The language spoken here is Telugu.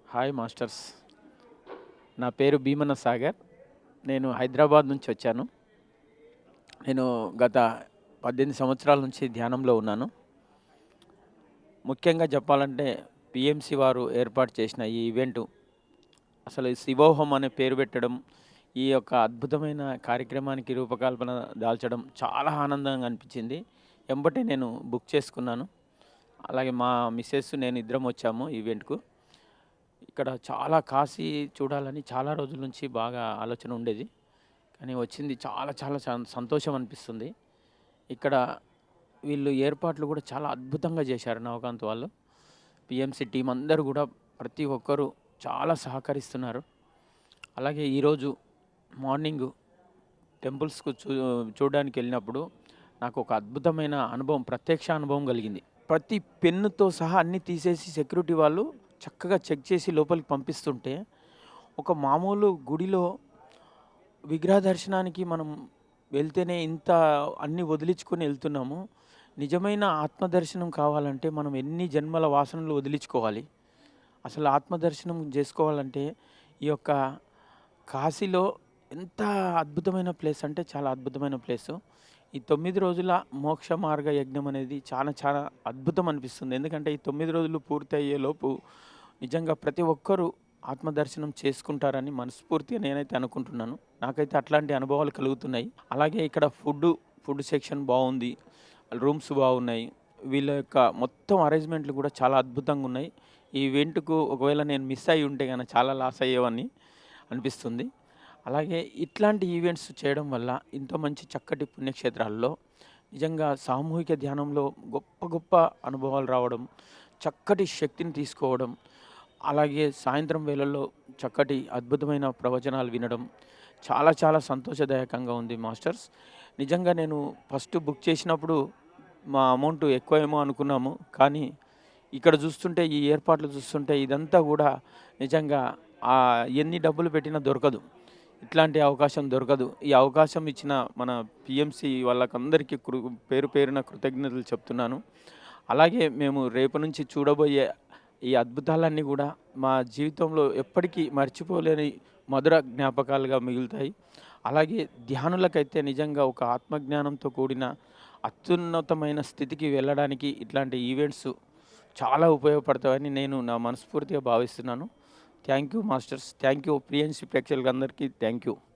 Hi masters. నా పేరు భీమన్న సాగర్. నేను హైదరాబాద్ నుంచి వచ్చాను. నేను గత 18 సంవత్సరాల నుంచి ధ్యానంలో ఉన్నాను. ముఖ్యంగా చెప్పాలంటే పిఎంసి వారు ఏర్పాటు చేసిన ఈ ఈవెంటు అసలు ఈ శివోహం అనే పేరు పెట్టడం, ఈ యొక్క అద్భుతమైన కార్యక్రమానికి రూపకల్పన దాల్చడం చాలా ఆనందంగా అనిపించింది. ఎంబటే నేను బుక్ చేసుకున్నాను. అలాగే మా మిసెస్ నేను ఇద్దరం వచ్చాము ఈవెంట్‌కు. ఇక్కడ చాలా కాశీ చూడాలని చాలా రోజుల నుంచి బాగా ఆలోచన ఉండేది. కానీ వచ్చింది చాలా చాలా సంతోషం అనిపిస్తుంది. ఇక్కడ వీళ్ళు ఏర్పాట్లు కూడా చాలా అద్భుతంగా చేశారు నవకాంత్ వాళ్ళు. పిఎంసి టీమ్ అందరూ కూడా ప్రతి ఒక్కరు చాలా సహకరిస్తున్నారు. అలాగే ఈరోజు మార్నింగు టెంపుల్స్‌కు చూడడానికి వెళ్ళినప్పుడు నాకు ఒక అద్భుతమైన అనుభవం, ప్రత్యక్ష అనుభవం కలిగింది. ప్రతి పెన్నుతో సహా అన్నీ తీసేసి సెక్యూరిటీ వాళ్ళు చక్కగా చెక్ చేసి లోపలికి పంపిస్తుంటే, ఒక మామూలు గుడిలో విగ్రహ దర్శనానికి మనం వెళ్తేనే ఇంత అన్నీ వదిలించుకొని వెళ్తున్నాము. నిజమైన ఆత్మదర్శనం కావాలంటే మనం ఎన్ని జన్మల వాసనలు వదిలించుకోవాలి. అసలు ఆత్మదర్శనం చేసుకోవాలంటే ఈ యొక్క కాశీలో ఎంత అద్భుతమైన ప్లేస్ అంటే చాలా అద్భుతమైన ప్లేసు. ఈ 9 రోజుల మోక్ష మార్గ యజ్ఞం అనేది చాలా చాలా అద్భుతం అనిపిస్తుంది. ఎందుకంటే ఈ 9 రోజులు పూర్తయ్యేలోపు నిజంగా ప్రతి ఒక్కరూ ఆత్మదర్శనం చేసుకుంటారని మనస్ఫూర్తిగా నేనైతే అనుకుంటున్నాను. నాకైతే అట్లాంటి అనుభవాలు కలుగుతున్నాయి. అలాగే ఇక్కడ ఫుడ్ సెక్షన్ బావుంది. రూమ్స్ బాగున్నాయి. వీళ్ళ యొక్క మొత్తం అరేంజ్‌మెంట్లు కూడా చాలా అద్భుతంగా ఉన్నాయి. ఈ ఈవెంట్‌కు ఒకవేళ నేను మిస్ అయ్యి ఉంటే గనక చాలా లాస్ అయ్యేవాడిని అనిపిస్తుంది. అలాగే ఇట్లాంటి ఈవెంట్స్ చేయడం వల్ల ఇంత మంచి చక్కటి పుణ్యక్షేత్రాల్లో నిజంగా సామూహిక ధ్యానంలో గొప్ప గొప్ప అనుభవాలు రావడం, చక్కటి శక్తిని తీసుకోవడం, అలాగే సాయంత్రం వేళల్లో చక్కటి అద్భుతమైన ప్రవచనాలు వినడం చాలా చాలా సంతోషదాయకంగా ఉంది మాస్టర్స్. నిజంగా నేను ఫస్ట్ బుక్ చేసినప్పుడు మా అమౌంట్ ఎక్కువేమో అనుకున్నాము. కానీ ఇక్కడ చూస్తుంటే ఈ ఏర్పాట్లు చూస్తుంటే ఇదంతా కూడా నిజంగా ఎన్ని డబ్బులు పెట్టినా దొరకదు. ఇట్లాంటి అవకాశం దొరకదు. ఈ అవకాశం ఇచ్చిన మన పిఎంసి వాళ్ళకందరికీ పేరు పేరున కృతజ్ఞతలు చెప్తున్నాను. అలాగే మేము రేపు నుంచి చూడబోయే ఈ అద్భుతాలన్నీ కూడా మా జీవితంలో ఎప్పటికీ మర్చిపోలేని మధుర జ్ఞాపకాలుగా మిగులుతాయి. అలాగే ధ్యానులకైతే నిజంగా ఒక ఆత్మజ్ఞానంతో కూడిన అత్యున్నతమైన స్థితికి వెళ్ళడానికి ఇట్లాంటి ఈవెంట్స్ చాలా ఉపయోగపడతాయని నేను నా మనస్ఫూర్తిగా భావిస్తున్నాను. Thank you masters. Thank you PMC ప్రేక్షకులందరికీ థ్యాంక్ యూ.